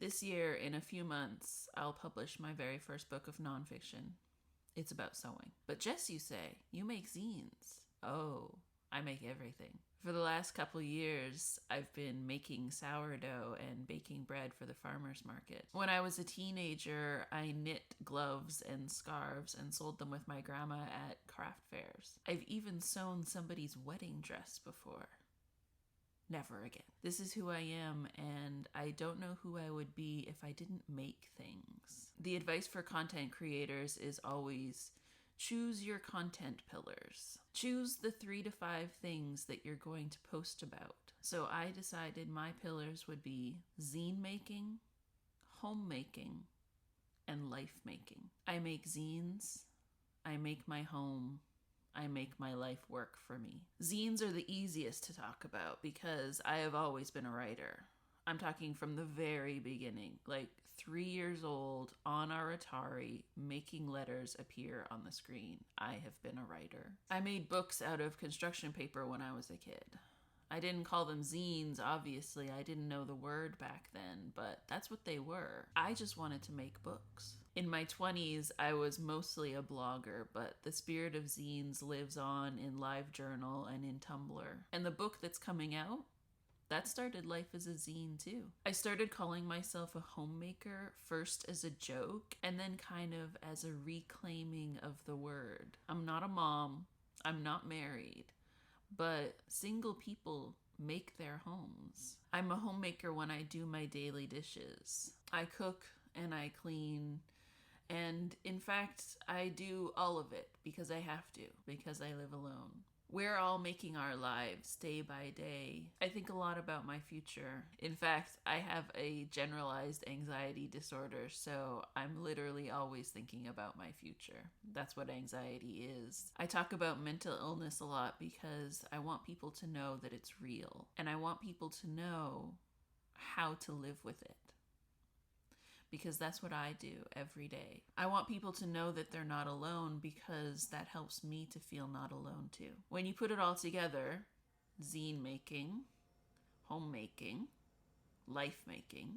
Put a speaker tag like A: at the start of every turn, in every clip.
A: This year, in a few months, I'll publish my very first book of nonfiction. It's about sewing. But Jess, you say, you make zines. Oh, I make everything. For the last couple years, I've been making sourdough and baking bread for the farmer's market. When I was a teenager, I knit gloves and scarves and sold them with my grandma at craft fairs. I've even sewn somebody's wedding dress before. Never again. This is who I am, and I don't know who I would be if I didn't make things. The advice for content creators is always choose your content pillars. Choose the 3 to 5 things that you're going to post about. So I decided my pillars would be zine making, homemaking, and life making. I make zines. I make my home. I make my life work for me. Zines are the easiest to talk about because I have always been a writer. I'm talking from the very beginning, like 3 years old on our Atari, making letters appear on the screen. I have been a writer. I made books out of construction paper when I was a kid. I didn't call them zines, obviously. I didn't know the word back then, but that's what they were. I just wanted to make books. In my 20s, I was mostly a blogger, but the spirit of zines lives on in LiveJournal and in Tumblr. And the book that's coming out, that started life as a zine too. I started calling myself a homemaker first as a joke and then kind of as a reclaiming of the word. I'm not a mom. I'm not married. But single people make their homes. I'm a homemaker when I do my daily dishes. I cook and I clean. And in fact, I do all of it because I have to, because I live alone. We're all making our lives day by day. I think a lot about my future. In fact, I have a generalized anxiety disorder, so I'm literally always thinking about my future. That's what anxiety is. I talk about mental illness a lot because I want people to know that it's real, and I want people to know how to live with it. Because that's what I do every day. I want people to know that they're not alone because that helps me to feel not alone too. When you put it all together, zine making, homemaking, life making,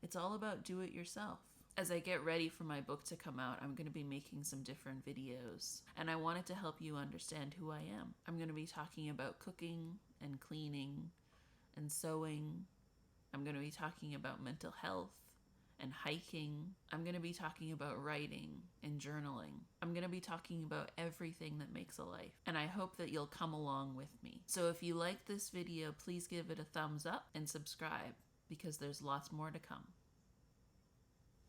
A: it's all about do it yourself. As I get ready for my book to come out, I'm going to be making some different videos, and I wanted to help you understand who I am. I'm going to be talking about cooking and cleaning and sewing. I'm going to be talking about mental health and hiking. I'm going to be talking about writing and journaling. I'm going to be talking about everything that makes a life. And I hope that you'll come along with me. So if you like this video, please give it a thumbs up and subscribe because there's lots more to come.